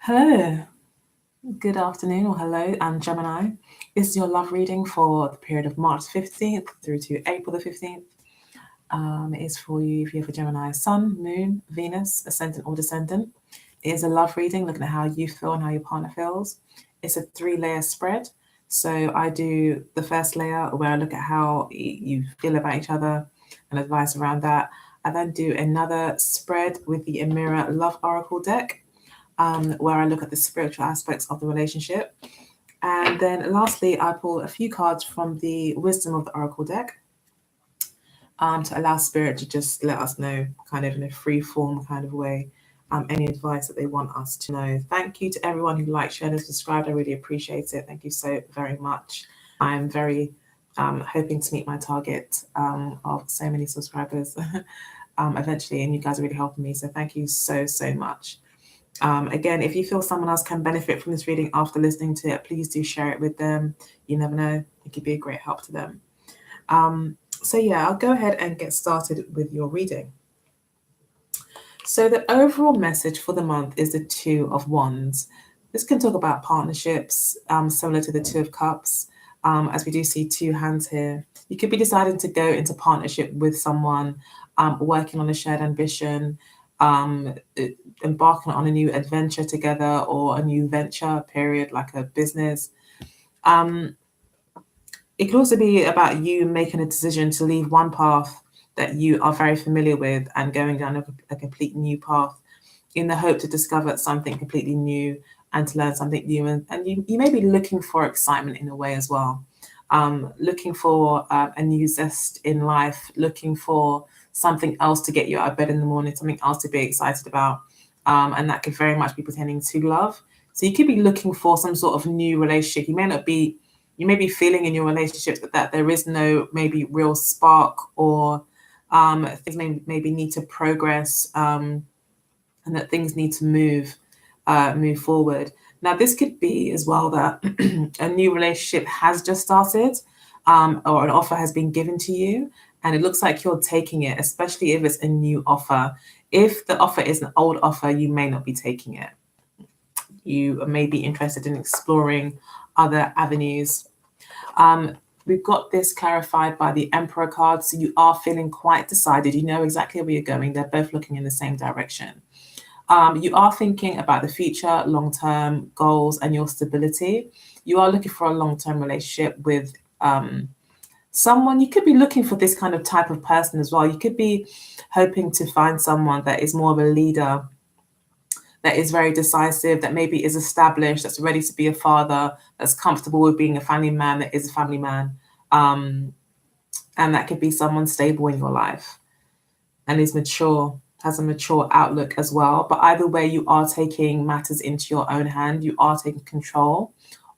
Hello, good afternoon, or hello, I'm Gemini. This is your love reading for the period of March 15th through to April the 15th. It is for you if you have a Gemini Sun, Moon, Venus, Ascendant or Descendant. It is a love reading looking at how you feel and how your partner feels. It's a 3-layer spread. So I do the first layer where I look at how you feel about each other and advice around that. I then do another spread with the Amira Love Oracle deck, where I look at the spiritual aspects of the relationship. And then lastly, I pull a few cards from the Wisdom of the Oracle deck, to allow Spirit to just let us know, kind of in a free form kind of way, any advice that they want us to know. Thank you to everyone who liked, shared, and subscribed. I really appreciate it. Thank you so very much. I'm very hoping to meet my target of so many subscribers eventually, and you guys are really helping me. So thank you so much. Again, if you feel someone else can benefit from this reading after listening to it, please do share it with them. You never know, it could be a great help to them. So yeah, I'll go ahead and get started with your reading. So the overall message for the month is the Two of Wands. This can talk about partnerships, similar to the Two of Cups, as we do see two hands here. You could be deciding to go into partnership with someone, working on a shared ambition, embarking on a new adventure together, or a new venture period, like a business. It could also be about you making a decision to leave one path that you are very familiar with and going down a complete new path in the hope to discover something completely new and to learn something new. And you may be looking for excitement in a way as well, looking for a new zest in life, looking for something else to get you out of bed in the morning, something else to be excited about. And that could very much be pertaining to love. So you could be looking for some sort of new relationship. You may be feeling in your relationships that there is no maybe real spark, or things maybe need to progress, and that things need to move forward. Now, this could be as well that a new relationship has just started, or an offer has been given to you, and it looks like you're taking it, especially if it's a new offer. If the offer is an old offer, you may not be taking it. You may be interested in exploring other avenues. We've got this clarified by the Emperor card. So you are feeling quite decided. You know exactly where you're going. They're both looking in the same direction. You are thinking about the future, long-term goals, and your stability. You are looking for a long-term relationship with someone. You could be looking for this kind of type of person as well. You could be hoping to find someone that is more of a leader, that is very decisive, that maybe is established, that's ready to be a father, that's comfortable with being a family man, that is a family man. And that could be someone stable in your life and is mature, has a mature outlook as well. But either way, you are taking matters into your own hand. You are taking control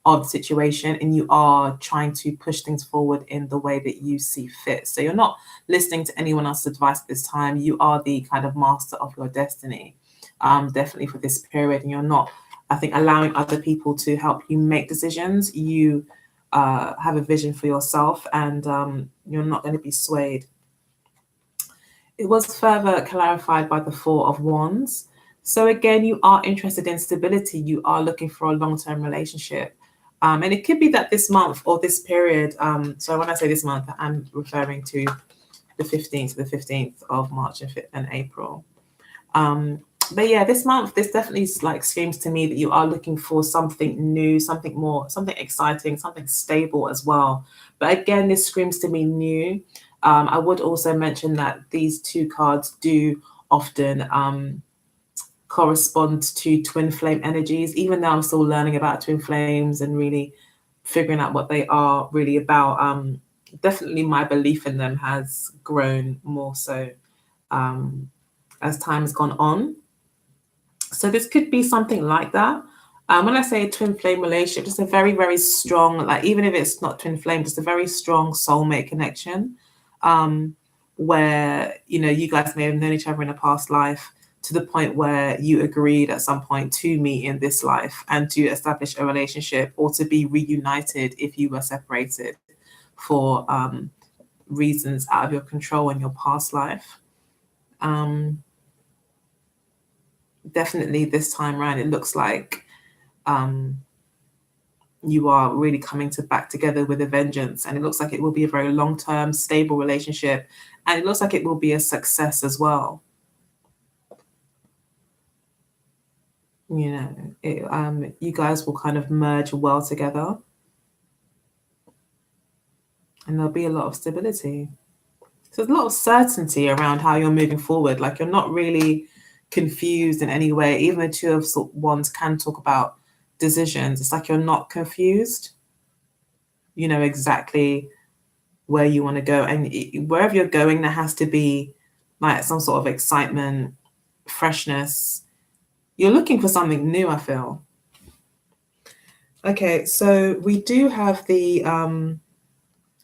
of the situation, and you are trying to push things forward in the way that you see fit. So you're not listening to anyone else's advice at this time. You are the kind of master of your destiny. Definitely for this period, and you're not, I think, allowing other people to help you make decisions. You have a vision for yourself, and you're not going to be swayed. It was further clarified by the Four of Wands. So again, you are interested in stability. You are looking for a long-term relationship. And it could be that this month or this period, so when I say this month, I'm referring to the 15th of March and April. But yeah, this month, this definitely screams to me that you are looking for something new, something more, something exciting, something stable as well. But again, this screams to me new. I would also mention that these two cards do often correspond to twin flame energies, even though I'm still learning about twin flames and really figuring out what they are really about. Definitely my belief in them has grown more so as time has gone on. So this could be something like that. When I say twin flame relationship, just a very, very strong, like even if it's not twin flame, just a very strong soulmate connection, where, you guys may have known each other in a past life to the point where you agreed at some point to meet in this life and to establish a relationship, or to be reunited if you were separated for reasons out of your control in your past life. definitely this time around, it looks like you are really coming to back together with a vengeance, and it looks like it will be a very long-term, stable relationship, and it looks like it will be a success as well. You know, you guys will kind of merge well together, and there'll be a lot of stability. So there's a lot of certainty around how you're moving forward. Like, you're not really confused in any way. Even the Two of Wands can talk about decisions. It's like you're not confused. You know exactly where you want to go, and wherever you're going, there has to be like some sort of excitement, freshness. You're looking for something new, I feel. Okay, so we do have the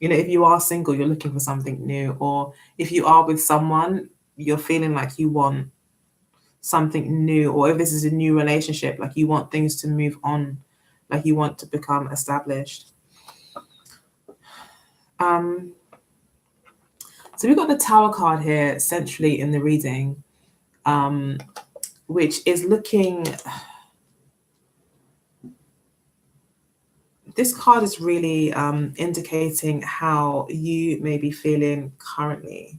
you know, if you are single, you're looking for something new, or if you are with someone, you're feeling like you want something new, or if this is a new relationship, like you want things to move on, like you want to become established. So we've got the Tower card here centrally in the reading, which is looking, this card is really indicating how you may be feeling currently.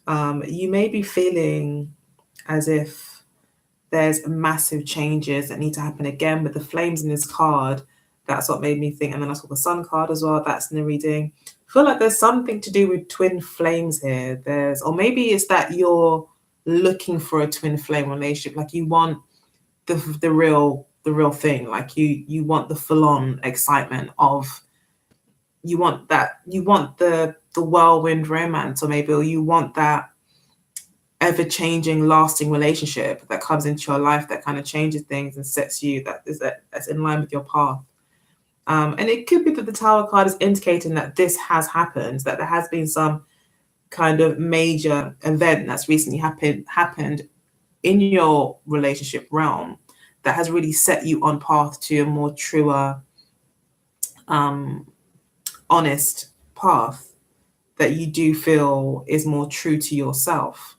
You may be feeling as if there's massive changes that need to happen. Again, with the flames in this card, that's what made me think. And then I saw the Sun card as well. That's in the reading. I feel like there's something to do with twin flames here. Or maybe it's that you're looking for a twin flame relationship. Like you want the real thing. Like you want the full on excitement of, you want the whirlwind romance, or maybe you want that ever-changing, lasting relationship that comes into your life that kind of changes things and sets you, that's in line with your path. And it could be that the Tower card is indicating that this has happened, that there has been some kind of major event that's recently happened in your relationship realm that has really set you on path to a more truer, honest path that you do feel is more true to yourself.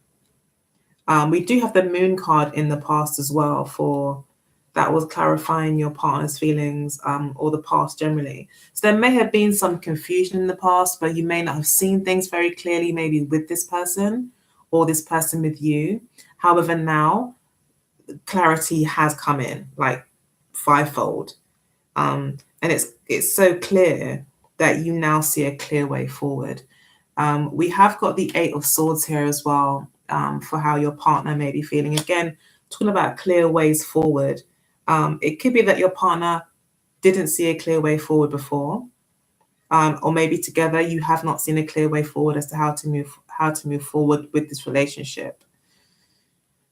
We do have the Moon card in the past as well, for that was clarifying your partner's feelings, or the past generally. So there may have been some confusion in the past, but you may not have seen things very clearly, maybe with this person or this person with you. However, now clarity has come in like fivefold. And it's so clear that you now see a clear way forward. We have got the Eight of Swords here as well, for how your partner may be feeling. Again, talking about clear ways forward. It could be that your partner didn't see a clear way forward before, or maybe together you have not seen a clear way forward as to how to move forward with this relationship.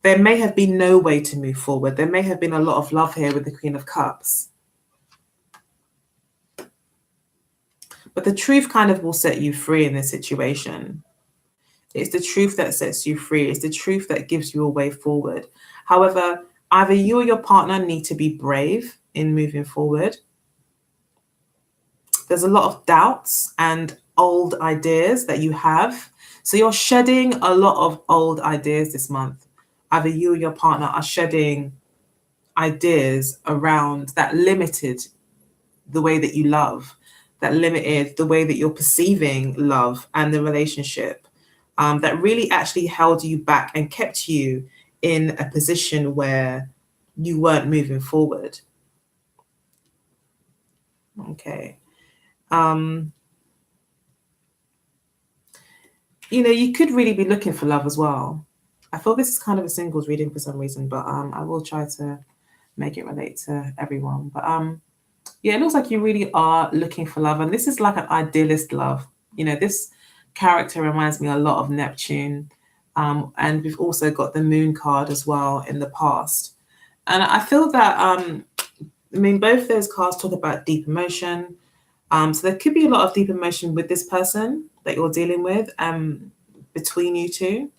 There may have been no way to move forward. There may have been a lot of love here with the Queen of Cups. But the truth kind of will set you free in this situation. It's the truth that sets you free. It's the truth that gives you a way forward. However, either you or your partner need to be brave in moving forward. There's a lot of doubts and old ideas that you have. So you're shedding a lot of old ideas this month. Either you or your partner are shedding ideas around that limited the way that you love, that limited the way that you're perceiving love and the relationship, that really actually held you back and kept you in a position where you weren't moving forward. Okay. You know, you could really be looking for love as well. I feel this is kind of a singles reading for some reason, but I will try to make it relate to everyone. But yeah, it looks like you really are looking for love, and this is like an idealist love. You know, this character reminds me a lot of Neptune, and we've also got the Moon card as well in the past. And I feel that I mean, both those cards talk about deep emotion. So there could be a lot of deep emotion with this person that you're dealing with, between you two.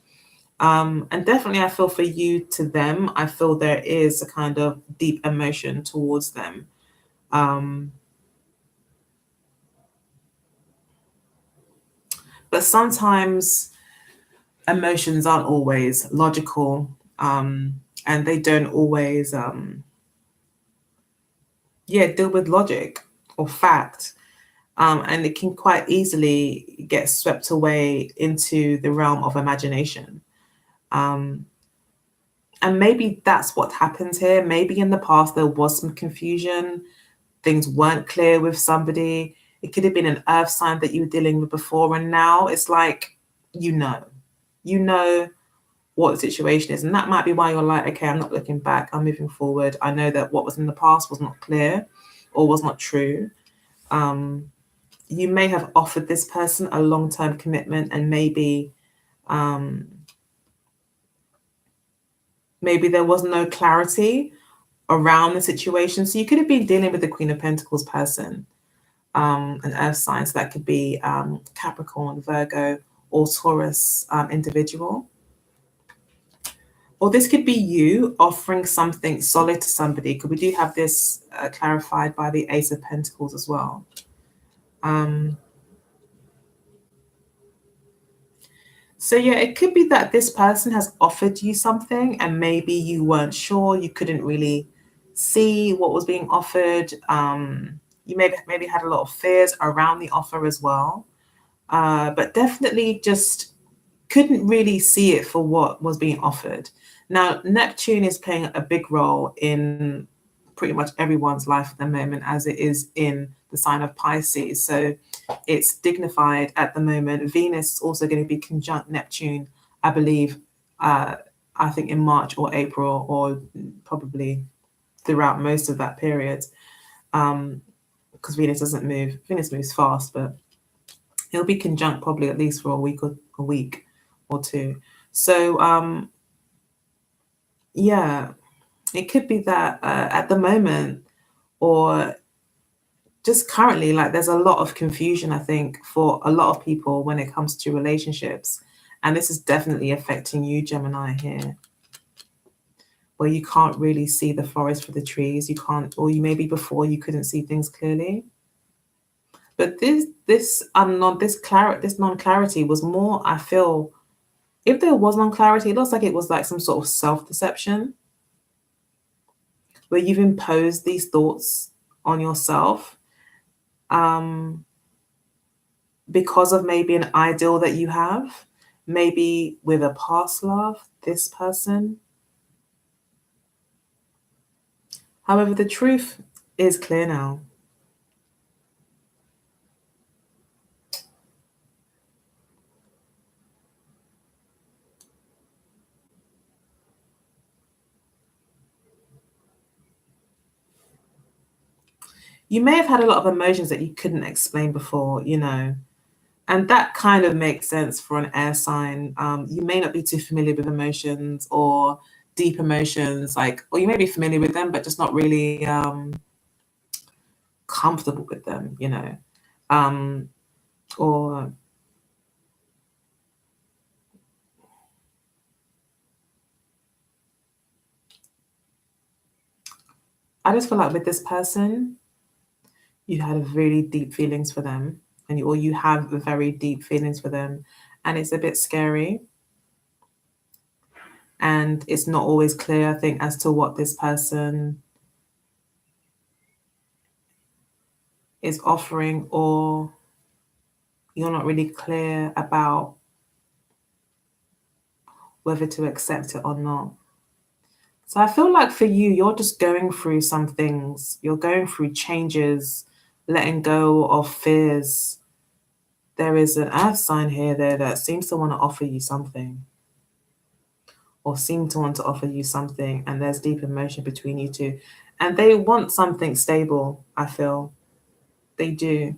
And definitely I feel for you to them, I feel there is a kind of deep emotion towards them. But sometimes emotions aren't always logical. and they don't always deal with logic or fact. And it can quite easily get swept away into the realm of imagination. And maybe that's what happens here. Maybe in the past there was some confusion, things weren't clear with somebody. It could have been an earth sign that you were dealing with before, and now it's like, you know what the situation is. And that might be why you're like, okay, I'm not looking back, I'm moving forward. I know that what was in the past was not clear or was not true. You may have offered this person a long-term commitment, and maybe there was no clarity around the situation. So you could have been dealing with the Queen of Pentacles person, an earth sign. So that could be Capricorn, Virgo, or Taurus individual. Or this could be you offering something solid to somebody, because we do have this clarified by the Ace of Pentacles as well. So yeah, it could be that this person has offered you something and maybe you weren't sure, you couldn't really see what was being offered. You maybe had a lot of fears around the offer as well, but definitely just couldn't really see it for what was being offered. Now, Neptune is playing a big role in pretty much everyone's life at the moment, as it is in the sign of Pisces. So it's dignified at the moment. Venus is also going to be conjunct Neptune, I believe, I think in March or April, or probably throughout most of that period, because Venus doesn't move. Venus moves fast, but it'll be conjunct probably at least for a week or two. So yeah, it could be that at the moment, or just currently, like there's a lot of confusion, I think, for a lot of people when it comes to relationships. And this is definitely affecting you, Gemini, here, where you can't really see the forest for the trees. You can't, or you maybe before you couldn't see things clearly. But this non-clarity was more, I feel, if there was non-clarity, it looks like it was like some sort of self-deception, where you've imposed these thoughts on yourself because of maybe an ideal that you have, maybe with a past love, this person. However, the truth is clear now. You may have had a lot of emotions that you couldn't explain before, and that kind of makes sense for an air sign. You may not be too familiar with emotions or deep emotions, or you may be familiar with them, but just not really comfortable with them, or I just feel like with this person, you had really deep feelings for them, or you have very deep feelings for them, and it's a bit scary. And it's not always clear, I think, as to what this person is offering, or you're not really clear about whether to accept it or not. So I feel like for you, you're just going through some things. You're going through changes, letting go of fears. There is an earth sign here there that seems to want to offer you something, or seem to want to offer you something, and there's deep emotion between you two. And they want something stable, I feel. They do.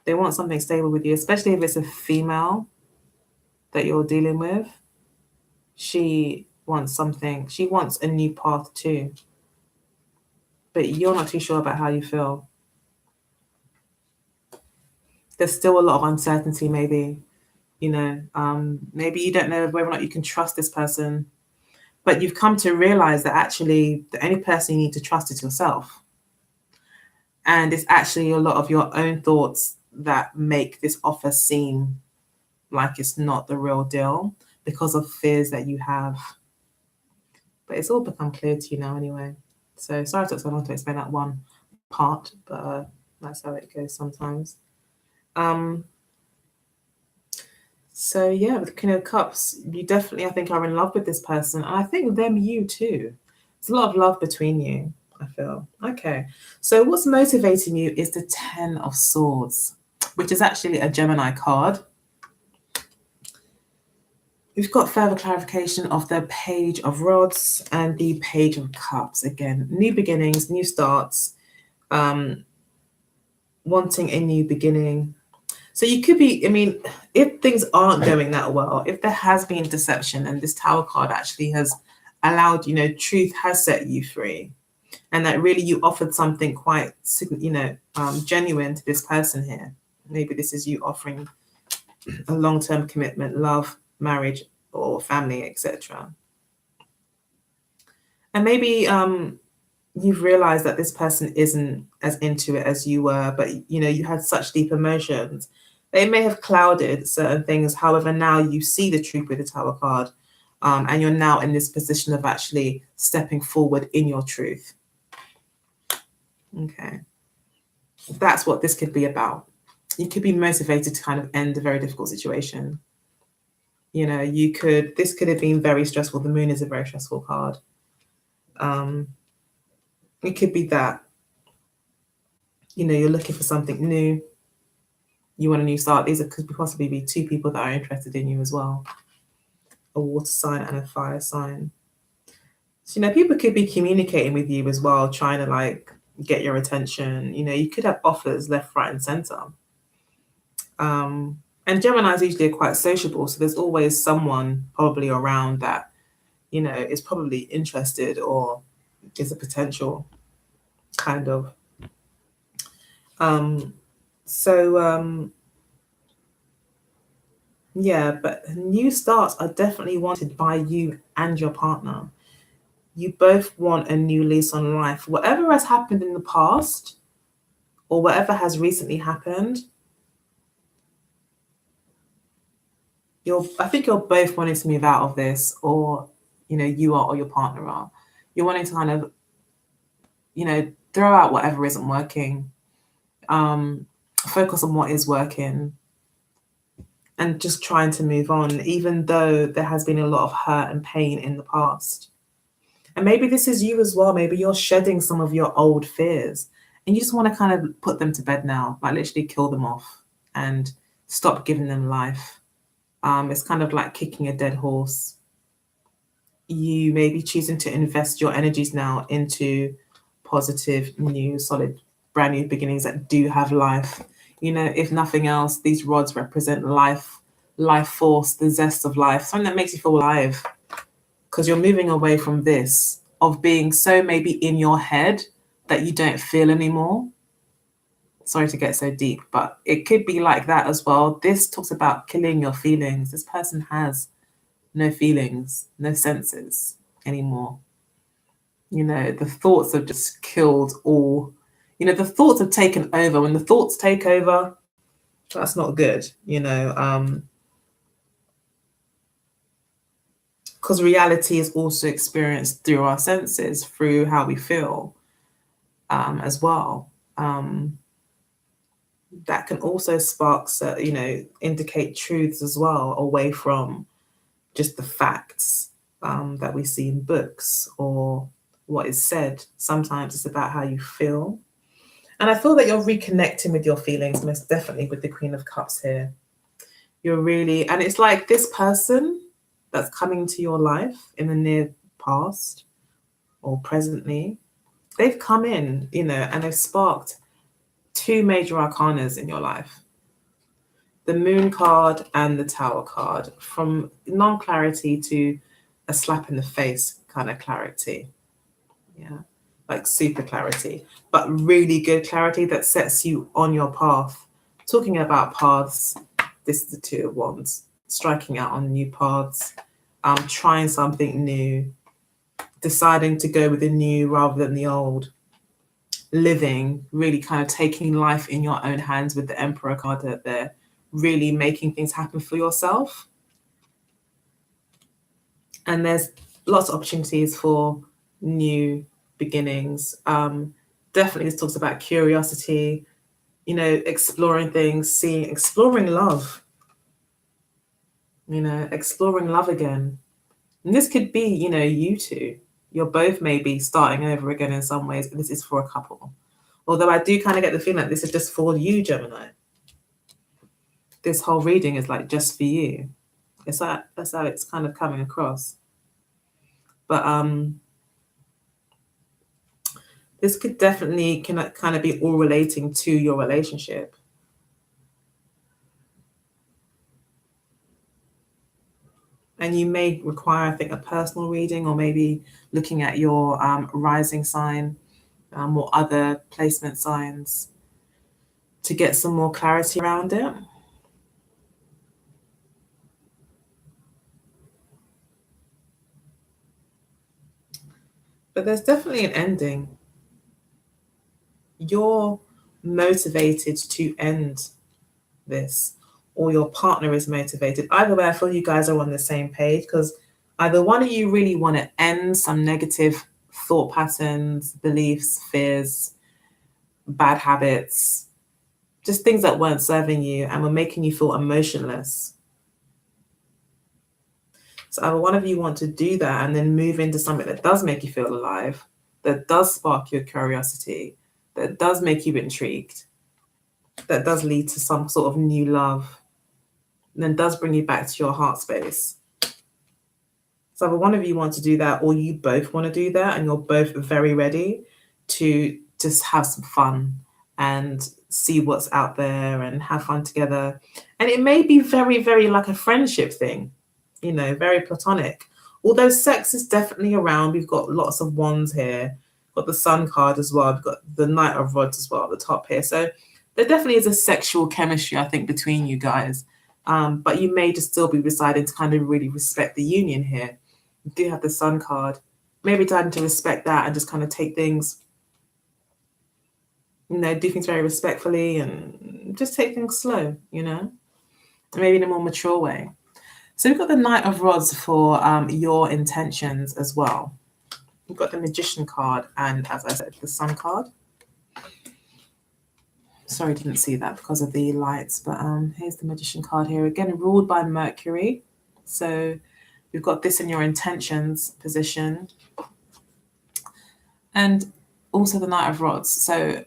They want something stable with you, especially if it's a female that you're dealing with. She wants something. She wants a new path too. But you're not too sure about how you feel. There's still a lot of uncertainty, maybe. Maybe you don't know whether or not you can trust this person. But you've come to realize that actually the only person you need to trust is yourself. And it's actually a lot of your own thoughts that make this offer seem like it's not the real deal, because of fears that you have. But it's all become clear to you now anyway. So sorry it took so long to explain that one part, but that's how it goes sometimes. So yeah, with Queen of Cups, you definitely, I think, are in love with this person. And I think them, you too. There's a lot of love between you, I feel. Okay. So what's motivating you is the Ten of Swords, which is actually a Gemini card. We've got further clarification of the Page of Rods and the Page of Cups. Again, new beginnings, new starts, wanting a new beginning. So you could be, I mean, if things aren't going that well, if there has been deception and this Tower card actually has allowed, truth has set you free, and that really you offered something quite, genuine to this person here. Maybe this is you offering a long-term commitment, love, marriage, or family, etc. And maybe you've realized that this person isn't as into it as you were, but you had such deep emotions. They may have clouded certain things. However, now you see the truth with the Tower card, and you're now in this position of actually stepping forward in your truth. Okay. That's what this could be about. You could be motivated to kind of end a very difficult situation. This could have been very stressful. The Moon is a very stressful card. It could be that, you're looking for something new. You want a new start. These could possibly be two people that are interested in you as well. A water sign and a fire sign. So, people could be communicating with you as well, trying to get your attention. You could have offers left, right, and center. And Geminis usually are quite sociable. So there's always someone probably around that, is probably interested or is a potential kind of. Yeah, but new starts are definitely wanted by you and your partner. You both want a new lease on life. Whatever has happened in the past or whatever has recently happened, I think you're both wanting to move out of this, or, you are or your partner are. You're wanting to kind of, throw out whatever isn't working, focus on what is working, and just trying to move on, even though there has been a lot of hurt and pain in the past. And maybe this is you as well. Maybe you're shedding some of your old fears and you just want to kind of put them to bed now, literally kill them off and stop giving them life. It's kind of like kicking a dead horse. You may be choosing to invest your energies now into positive, new, solid, brand new beginnings that do have life. If nothing else, these rods represent life force, the zest of life, something that makes you feel alive. Because you're moving away from this, of being so maybe in your head that you don't feel anymore. Sorry to get so deep, but it could be like that as well. This talks about killing your feelings. This person has no feelings, no senses anymore. The thoughts have just killed all. The thoughts have taken over. When the thoughts take over, that's not good, because reality is also experienced through our senses, through how we feel as well. That can also spark, indicate truths as well, away from just the facts that we see in books or what is said. Sometimes it's about how you feel. And I feel that you're reconnecting with your feelings, most definitely, with the Queen of Cups here. You're really, and it's like this person that's coming to your life in the near past or presently, they've come in, and they've sparked two major arcanas in your life. The Moon card and the Tower card, from non-clarity to a slap in the face kind of clarity. Yeah, like super clarity, but really good clarity that sets you on your path. Talking about paths, this is the Two of Wands, striking out on new paths, trying something new, deciding to go with the new rather than the old, living, really kind of taking life in your own hands with the Emperor card there, really making things happen for yourself. And there's lots of opportunities for new beginnings. Definitely this talks about curiosity, exploring things, exploring love, exploring love again. And this could be, you two. You're both maybe starting over again in some ways, but this is for a couple. Although I do kind of get the feeling that this is just for you, Gemini. This whole reading is like just for you. That's how it's kind of coming across. But this could definitely kind of be all relating to your relationship. And you may require, I think, a personal reading, or maybe looking at your rising sign or other placement signs to get some more clarity around it. But there's definitely an ending. You're motivated to end this, or your partner is motivated. Either way, I feel you guys are on the same page, because either one of you really want to end some negative thought patterns, beliefs, fears, bad habits, just things that weren't serving you and were making you feel emotionless. So either one of you want to do that and then move into something that does make you feel alive, that does spark your curiosity, that does make you intrigued, that does lead to some sort of new love, and then does bring you back to your heart space. So either one of you want to do that, or you both want to do that, and you're both very ready to just have some fun and see what's out there and have fun together. And it may be very, very like a friendship thing, very platonic. Although sex is definitely around. We've got lots of wands here. We've got the Sun card as well. We've got the Knight of Rods as well at the top here. So there definitely is a sexual chemistry, I think, between you guys. But you may just still be deciding to kind of really respect the union here. You do have the Sun card. Maybe deciding to respect that and just kind of take things, do things very respectfully and just take things slow, maybe in a more mature way. So we've got the Knight of Rods for your intentions as well. We've got the Magician card and, as I said, the Sun card. Sorry, didn't see that because of the lights, but here's the Magician card here. Again, ruled by Mercury. So we've got this in your intentions position. And also the Knight of Rods. So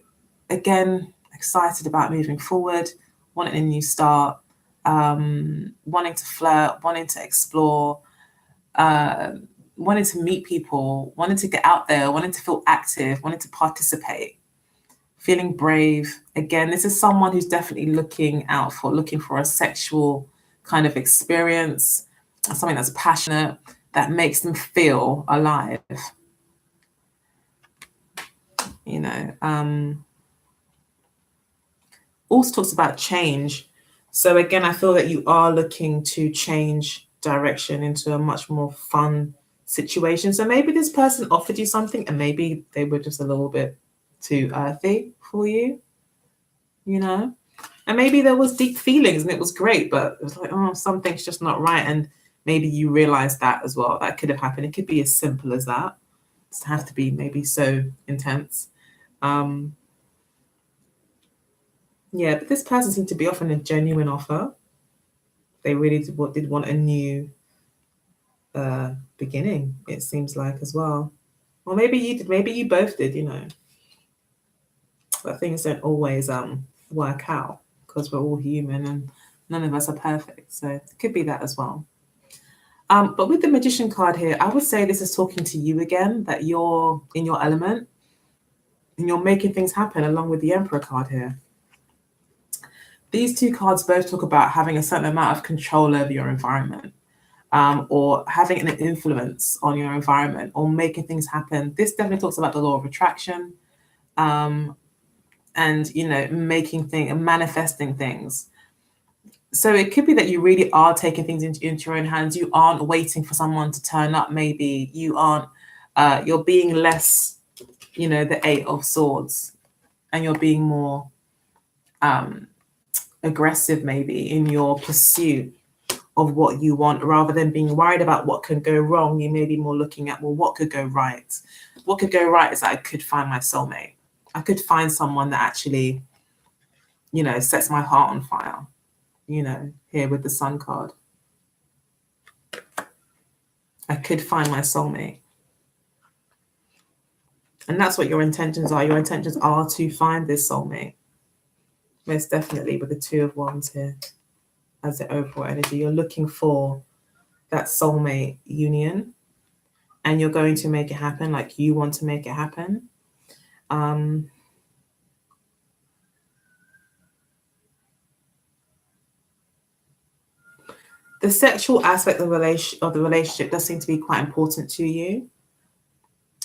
again, excited about moving forward, wanting a new start, wanting to flirt, wanting to explore, wanting to meet people, wanting to get out there, wanting to feel active, wanting to participate, feeling brave. Again, this is someone who's definitely looking for a sexual kind of experience, something that's passionate, that makes them feel alive. Also talks about change. So again, I feel that you are looking to change direction into a much more fun situation. So maybe this person offered you something and maybe they were just a little bit too earthy for you, and maybe there was deep feelings and it was great, but it was like, oh, something's just not right. And maybe you realize that as well. That could have happened. It could be as simple as that. It doesn't have to be maybe so intense. Yeah, but this person seemed to be offering a genuine offer. They really did want a new beginning, it seems like, as well. Or maybe you did, maybe you both did, But things don't always work out because we're all human and none of us are perfect. So it could be that as well. But with the Magician card here, I would say this is talking to you again, that you're in your element and you're making things happen, along with the Emperor card here. These two cards both talk about having a certain amount of control over your environment, or having an influence on your environment, or making things happen. This definitely talks about the law of attraction, and making things and manifesting things. So it could be that you really are taking things into your own hands. You aren't waiting for someone to turn up. Maybe you aren't. You're being less, the Eight of Swords, and you're being more aggressive maybe in your pursuit of what you want, rather than being worried about what can go wrong. You may be more looking at, well, what could go right? What could go right is that I could find my soulmate. I could find someone that actually, sets my heart on fire, here with the Sun card. I could find my soulmate. And that's what your intentions are. Your intentions are to find this soulmate. Most definitely, with the Two of Wands here as the overall energy. You're looking for that soulmate union, and you're going to make it happen. Like, you want to make it happen. The sexual aspect of the relationship does seem to be quite important to you.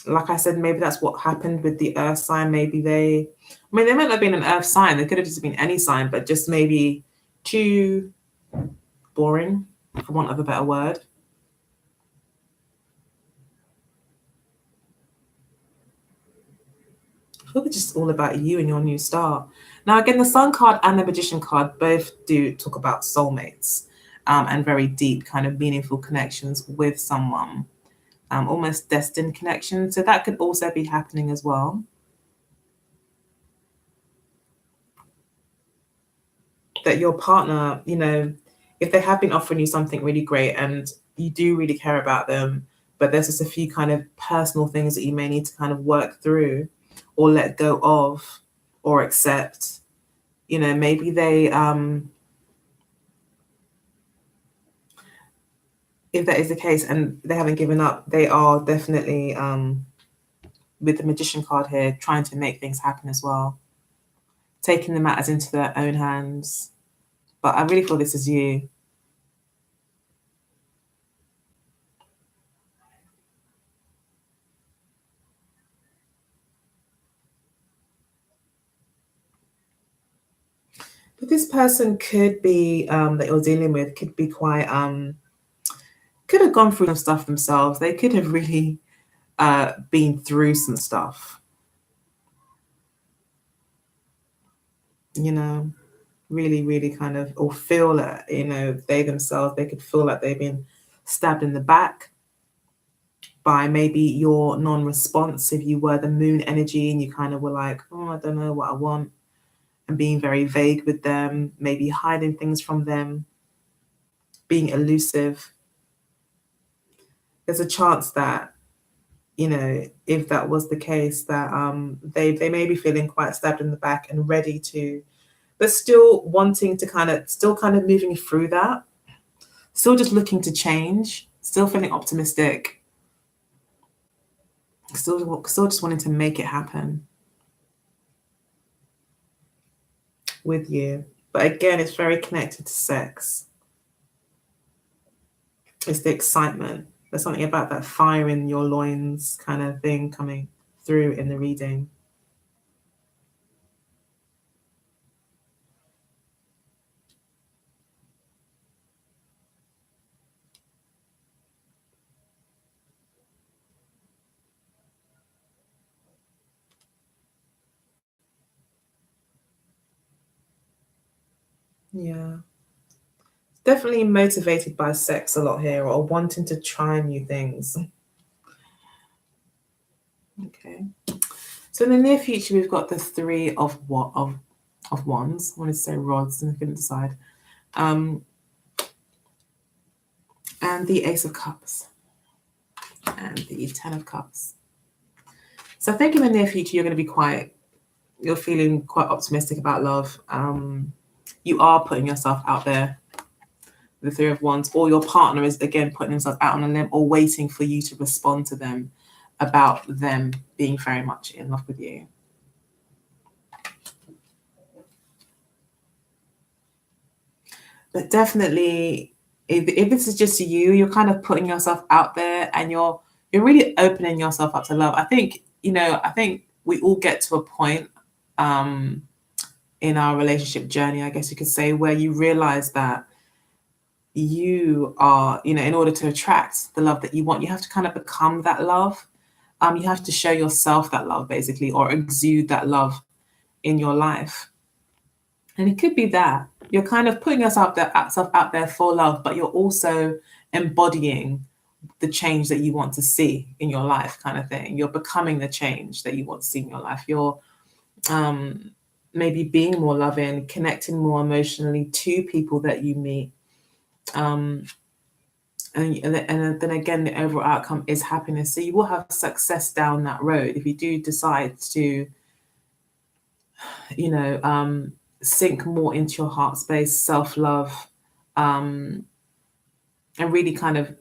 Like I said, maybe that's what happened with the earth sign. Maybe they might not have been an earth sign. They could have just been any sign, but just maybe too boring, for want of a better word. I feel it's just all about you and your new start. Now, again, the Sun card and the Magician card both do talk about soulmates, and very deep, kind of meaningful connections with someone, almost destined connection. So that could also be happening as well. That your partner, if they have been offering you something really great and you do really care about them, but there's just a few kind of personal things that you may need to kind of work through or let go of or accept, maybe they, if that is the case and they haven't given up, they are definitely, with the Magician card here, trying to make things happen as well, taking the matters into their own hands. But I really feel this is you. But this person could be, that you're dealing with, could be quite, could have gone through some stuff themselves. They could have really been through some stuff, really, really kind of, or feel that, they themselves, they could feel like they've been stabbed in the back by maybe your non-response. If you were the Moon energy and you kind of were like, oh, I don't know what I want, and being very vague with them, maybe hiding things from them, being elusive, there's a chance that, if that was the case, that they may be feeling quite stabbed in the back and ready to, but still wanting to still moving through that, still just looking to change, still feeling optimistic, still just wanting to make it happen with you. But again, it's very connected to sex. It's the excitement. There's something about that fire in your loins kind of thing coming through in the reading. Yeah. Definitely motivated by sex a lot here, or wanting to try new things. Okay. So in the near future, we've got the Three of Wands. I wanted to say rods and I couldn't decide. And the Ace of Cups and the Ten of Cups. So I think in the near future, you're feeling quite optimistic about love. You are putting yourself out there, the Three of Wands, or your partner is again putting himself out on a limb or waiting for you to respond to them about them being very much in love with you. But definitely, if this is just you, you're kind of putting yourself out there and you're really opening yourself up to love. I think we all get to a point in our relationship journey, I guess you could say, where you realize that you are, in order to attract the love that you want, you have to kind of become that love. You have to show yourself that love, basically, or exude that love in your life. And it could be that you're kind of putting yourself out there for love, but you're also embodying the change that you want to see in your life, kind of thing. You're becoming the change that you want to see in your life. You're maybe being more loving, connecting more emotionally to people that you meet. And then again, the overall outcome is happiness. So you will have success down that road if you do decide to, sink more into your heart space, self-love, and really kind of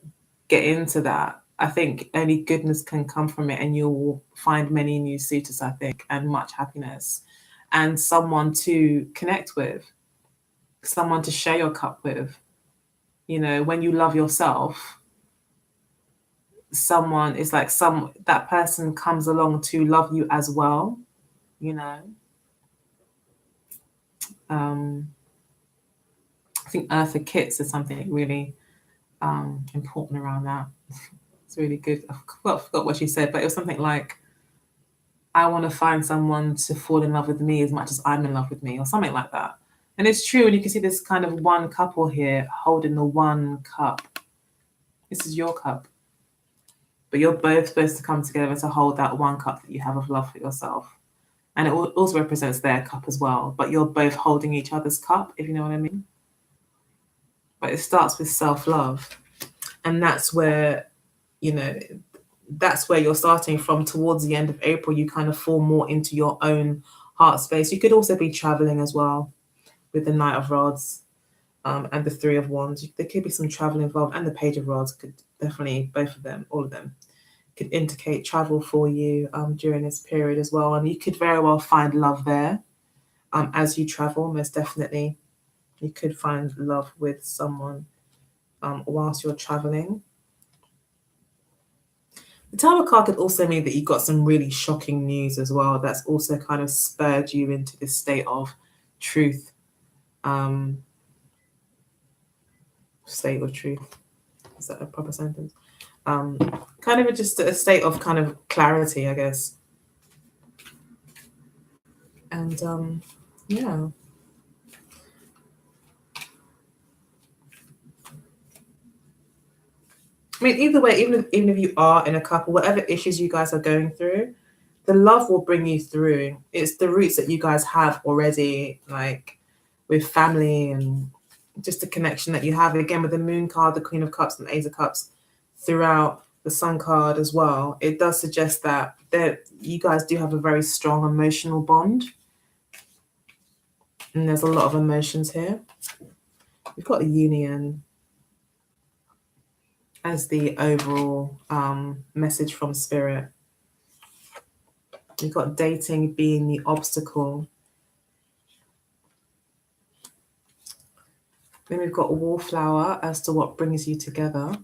get into that. I think only goodness can come from it, and you'll find many new suitors, I think, and much happiness, and someone to connect with, someone to share your cup with. When you love yourself, someone is like that person comes along to love you as well. you know um I think Eartha Kitt said something really important around that. It's really good. I forgot what she said, but it was something like, I want to find someone to fall in love with me as much as I'm in love with me, or something like that. And it's true, and you can see this kind of one couple here holding the one cup. This is your cup, but you're both supposed to come together to hold that one cup that you have of love for yourself. And it also represents their cup as well, but you're both holding each other's cup, if you know what I mean. But it starts with self-love, and that's where you're starting from. Towards the end of April, you kind of fall more into your own heart space. You could also be traveling as well with the Knight of Rods and the Three of Wands. There could be some travel involved, and the Page of Rods could definitely, both of them, all of them, could indicate travel for you during this period as well. And you could very well find love there as you travel, most definitely. You could find love with someone whilst you're traveling. The Tower card could also mean that you got some really shocking news as well. That's also kind of spurred you into this state of truth. State of truth. Is that a proper sentence? Kind of just a state of kind of clarity, I guess. And yeah. I mean, either way, even if you are in a couple, whatever issues you guys are going through, the love will bring you through. It's the roots that you guys have already, like with family, and just the connection that you have. Again, with the Moon card, the Queen of Cups, and Ace of Cups, throughout the Sun card as well, it does suggest that you guys do have a very strong emotional bond. And there's a lot of emotions here. We've got a union as the overall message from Spirit. We've got dating being the obstacle. Then we've got a wallflower as to what brings you together.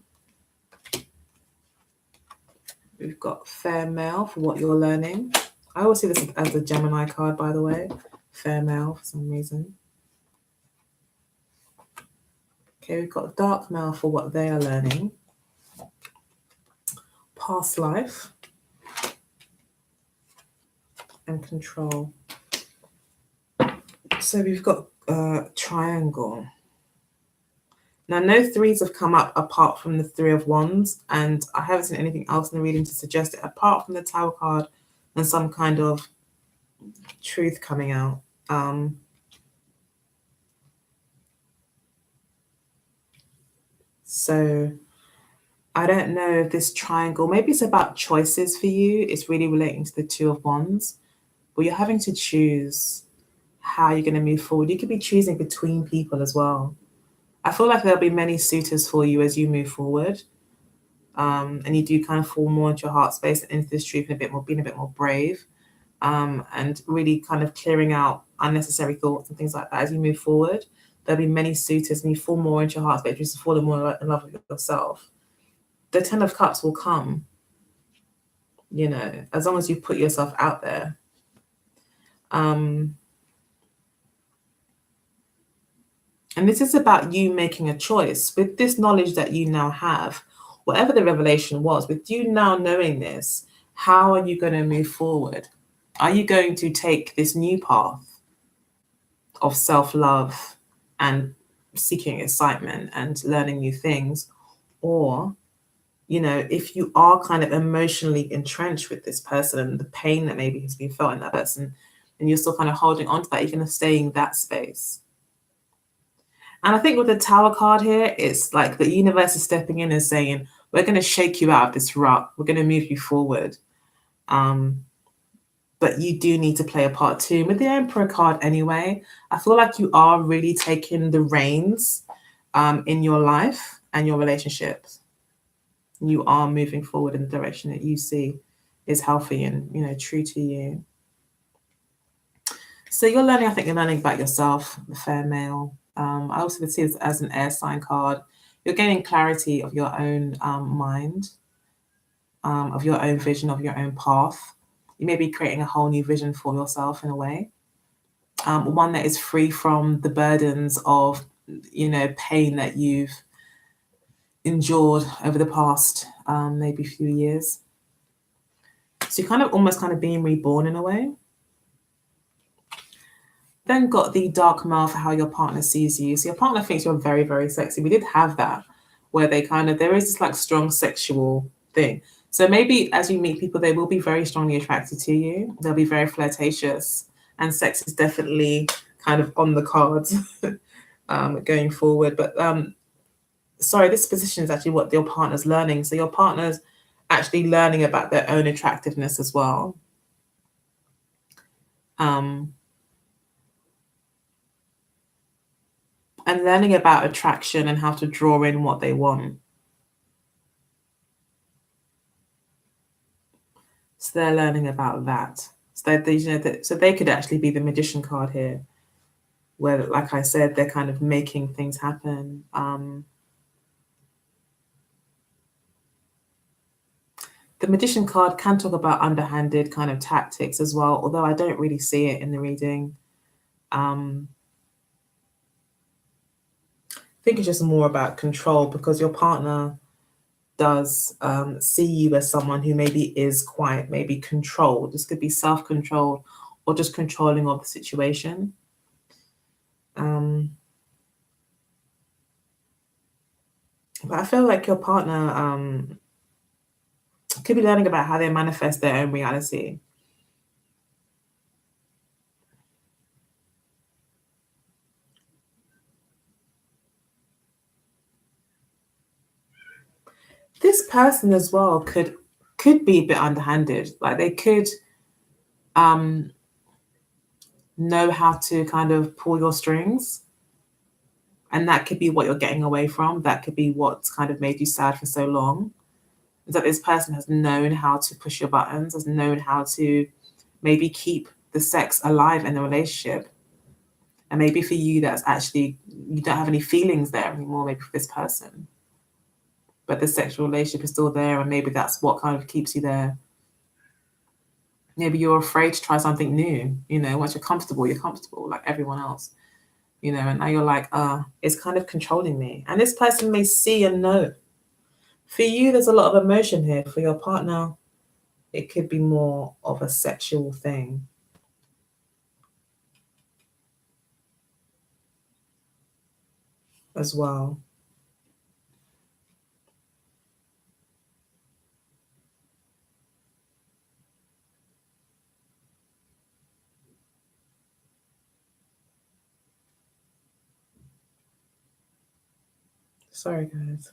We've got fair male for what you're learning. I always see this as the Gemini card, by the way. Fair male for some reason. Okay, we've got dark male for what they are learning. Past life. And control. So we've got triangle. Now, no threes have come up apart from the Three of Wands, and I haven't seen anything else in the reading to suggest it apart from the Tower card and some kind of truth coming out. So I don't know if this triangle, maybe it's about choices for you. It's really relating to the Two of Wands, but you're having to choose how you're going to move forward. You could be choosing between people as well. I feel like there'll be many suitors for you as you move forward. And you do kind of fall more into your heart space and into this truth and being a bit more brave. And really kind of clearing out unnecessary thoughts and things like that as you move forward. There'll be many suitors, and you fall more into your heart space, just falling more in love with yourself. The Ten of Cups will come, as long as you put yourself out there. And this is about you making a choice. With this knowledge that you now have, whatever the revelation was, with you now knowing this, how are you going to move forward? Are you going to take this new path? of self-love and seeking excitement and learning new things, or if you are kind of emotionally entrenched with this person and the pain that maybe has been felt in that person, and you're still kind of holding on to that, you're going to stay in that space. And I think with the Tower card here, it's like the universe is stepping in and saying, we're going to shake you out of this rut. We're going to move you forward. But you do need to play a part too. With the Emperor card anyway, I feel like you are really taking the reins in your life and your relationships. You are moving forward in the direction that you see is healthy and true to you. So you're learning, I think you're learning about yourself, the fair male. I also would see this as an air sign card. You're gaining clarity of your own mind, of your own vision, of your own path. You may be creating a whole new vision for yourself in a way. One that is free from the burdens of, pain that you've endured over the past maybe few years. So you're kind of almost being reborn in a way. Then got the dark male for how your partner sees you. So your partner thinks you're very, very sexy. We did have that where there is this like strong sexual thing. So maybe as you meet people, they will be very strongly attracted to you. They'll be very flirtatious, and sex is definitely kind of on the cards going forward. But sorry, this position is actually what your partner's learning. So your partner's actually learning about their own attractiveness as well. And learning about attraction and how to draw in what they want. So they're learning about that. So they could actually be the Magician card here, where, like I said, they're kind of making things happen. The Magician card can talk about underhanded kind of tactics as well, although I don't really see it in the reading. I think it's just more about control, because your partner does see you as someone who maybe is quite maybe controlled. This could be self-controlled or just controlling of the situation. But I feel like your partner could be learning about how they manifest their own reality. This person as well could be a bit underhanded. Like they could know how to kind of pull your strings, and that could be what you're getting away from. That could be what's kind of made you sad for so long, is that this person has known how to push your buttons, has known how to maybe keep the sex alive in the relationship. And maybe for you, that's actually, you don't have any feelings there anymore, maybe for this person, but the sexual relationship is still there, and maybe that's what kind of keeps you there. Maybe you're afraid to try something new. Once you're comfortable like everyone else, and now you're like, it's kind of controlling me. And this person may see and know. For you, there's a lot of emotion here. For your partner, it could be more of a sexual thing as well. Sorry, guys.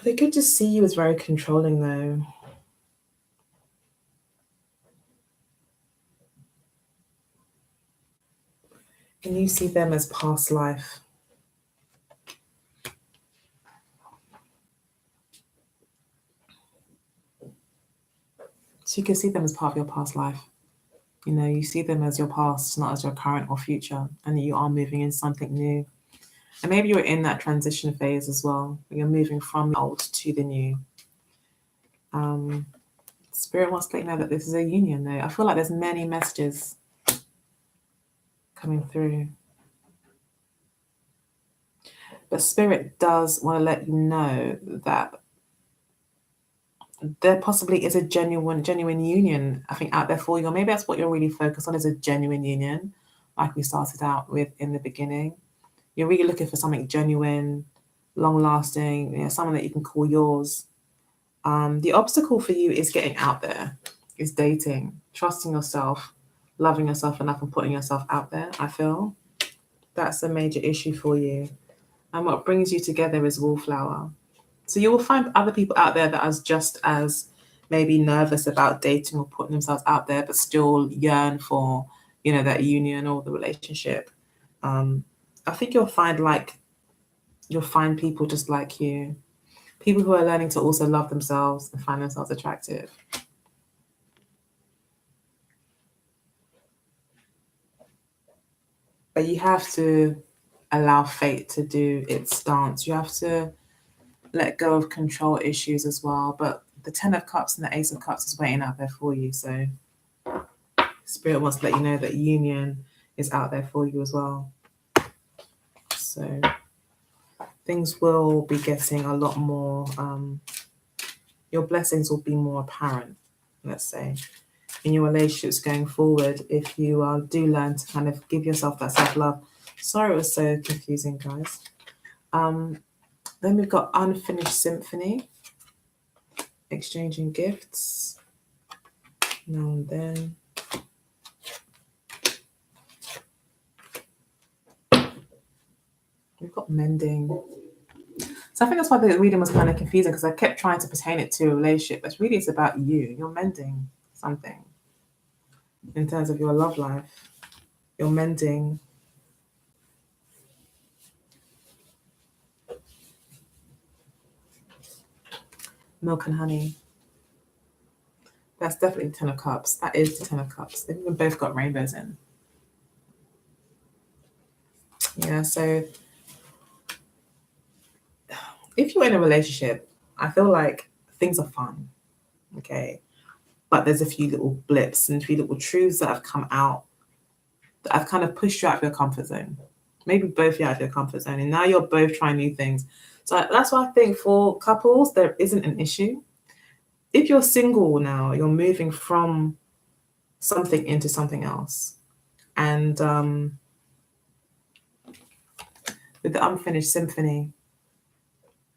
They could just see you as very controlling, though. And you see them as past life. So you can see them as part of your past life. You see them as your past, not as your current or future, and you are moving in something new. And maybe you're in that transition phase as well. You're moving from the old to the new. Spirit wants to let you know that this is a union, though. I feel like there's many messages coming through. But Spirit does want to let you know that there possibly is a genuine union, I think, out there for you. Or maybe that's what you're really focused on, is a genuine union, like we started out with in the beginning. You're really looking for something genuine, long lasting, someone that you can call yours. The obstacle for you is getting out there, is dating, trusting yourself, loving yourself enough and putting yourself out there, I feel. That's a major issue for you. And what brings you together is wallflower. So you will find other people out there that are just as maybe nervous about dating or putting themselves out there, but still yearn for, that union or the relationship. I think you'll find people just like you, people who are learning to also love themselves and find themselves attractive. But you have to allow fate to do its dance. You have to let go of control issues as well. But the Ten of Cups and the Ace of Cups is waiting out there for you. So Spirit wants to let you know that union is out there for you as well. So things will be getting a lot more, your blessings will be more apparent, let's say, in your relationships going forward, if you do learn to kind of give yourself that self-love. Sorry it was so confusing, guys. Then we've got Unfinished Symphony, exchanging gifts now and then. We've got Mending. So I think that's why the reading was kind of confusing, because I kept trying to pertain it to a relationship, but really it's about you. You're mending something in terms of your love life. You're mending. Milk and honey. That's definitely the Ten of Cups. That is the Ten of Cups. They've even both got rainbows in. Yeah, so if you're in a relationship, I feel like things are fun, okay? But there's a few little blips and a few little truths that have come out that have kind of pushed you out of your comfort zone. Maybe both you out of your comfort zone, and now you're both trying new things. So that's why I think for couples, there isn't an issue. If you're single now, you're moving from something into something else. And with the Unfinished Symphony,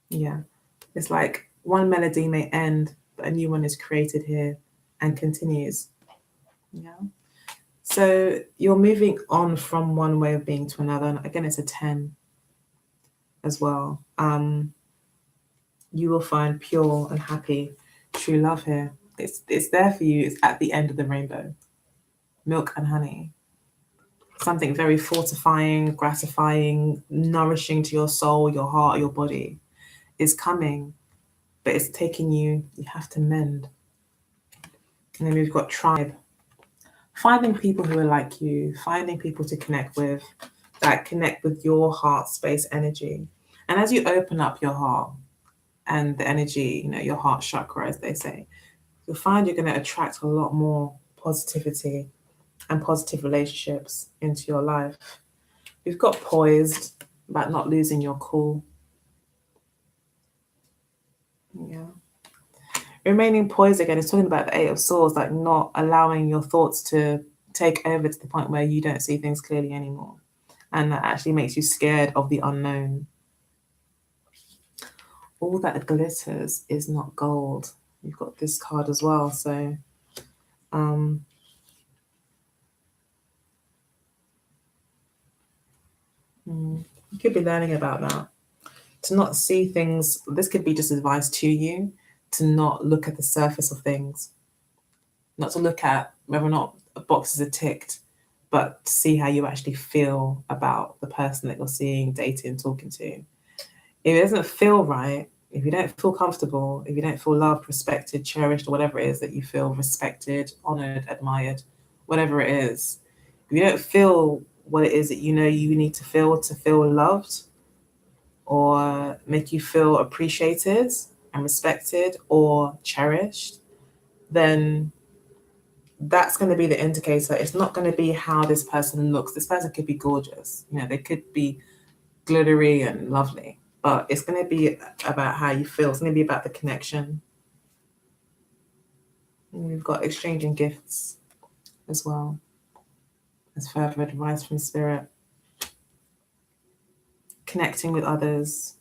yeah, it's like one melody may end, but a new one is created here and continues. Yeah. So you're moving on from one way of being to another. And again, it's a 10 as well. You will find pure and happy, true love here. It's there for you. It's at the end of the rainbow. Milk and honey. Something very fortifying, gratifying, nourishing to your soul, your heart, your body is coming, but it's taking you have to mend. And then we've got tribe. Finding people who are like you, finding people to connect with, that connect with your heart space energy. And as you open up your heart and the energy, your heart chakra, as they say, you'll find you're going to attract a lot more positivity and positive relationships into your life. We've got poised, about not losing your cool. Yeah. Remaining poised again is talking about the Eight of Swords, like not allowing your thoughts to take over to the point where you don't see things clearly anymore. And that actually makes you scared of the unknown. All that glitters is not gold. You've got this card as well. So you could be learning about that. To not see things, this could be just advice to you, to not look at the surface of things, not to look at whether or not boxes are ticked, but to see how you actually feel about the person that you're seeing, dating, talking to. If it doesn't feel right, if you don't feel comfortable, if you don't feel loved, respected, cherished, or whatever it is that you feel, respected, honored, admired, whatever it is, if you don't feel what it is that you need to feel loved, or make you feel appreciated and respected or cherished, then that's going to be the indicator. It's not going to be how this person looks. This person could be gorgeous. They could be glittery and lovely, but it's going to be about how you feel. It's going to be about the connection. And we've got exchanging gifts as well as further advice from Spirit. Connecting with others.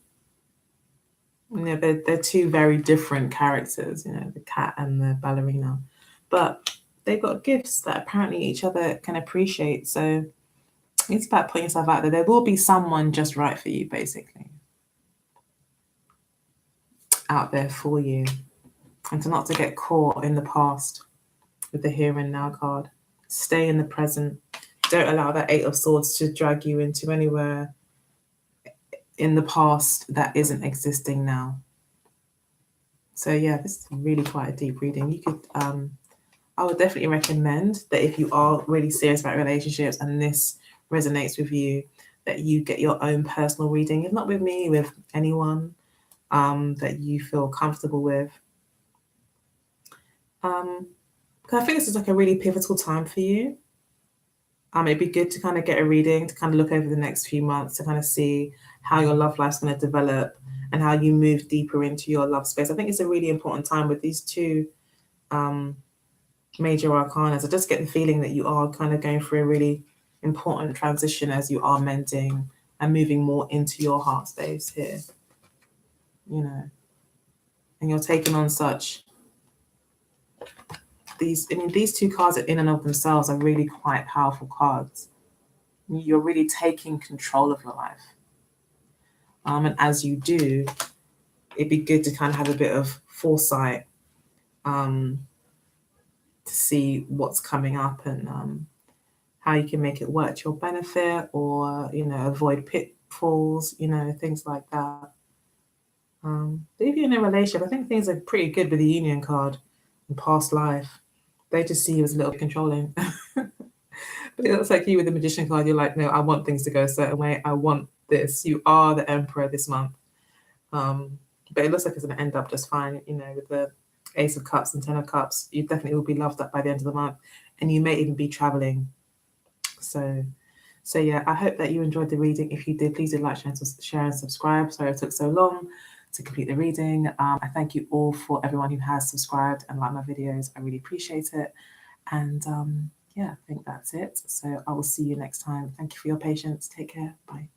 You know, they're two very different characters, you know, the cat and the ballerina. But they've got gifts that apparently each other can appreciate. So it's about putting yourself out there. There will be someone just right for you, basically, out there for you. And to not to get caught in the past with the here and now card. Stay in the present. Don't allow that Eight of Swords to drag you into anywhere in the past that isn't existing now. So yeah, this is really quite a deep reading. You could, I would definitely recommend that if you are really serious about relationships and this resonates with you, that you get your own personal reading, if not with me, with anyone that you feel comfortable with. Because I think this is like a really pivotal time for you. It'd be good to kind of get a reading, to kind of look over the next few months, to kind of see how your love life's going to develop and how you move deeper into your love space. I think it's a really important time with these two major arcanas. I just get the feeling that you are kind of going through a really important transition as you are mending and moving more into your heart space here, you know, and you're taking on such these two cards in and of themselves are really quite powerful cards. You're really taking control of your life. And as you do, it'd be good to kind of have a bit of foresight to see what's coming up and how you can make it work to your benefit, or, you know, avoid pitfalls, you know, things like that. But if you're in a relationship, I think things are pretty good with the Union card in past life. They just see you as a little bit controlling. But it looks like you with the Magician card, you're like, no, I want things to go a certain way. I want this. You are the Emperor this month. But it looks like it's going to end up just fine, you know, with the Ace of Cups and Ten of Cups. You definitely will be loved up by the end of the month. And you may even be traveling. So yeah, I hope that you enjoyed the reading. If you did, please do like, share, and subscribe. Sorry it took so long to complete the reading. I thank you all for everyone who has subscribed and liked my videos. I really appreciate it. And yeah, I think that's it. So I will see you next time. Thank you for your patience. Take care. Bye.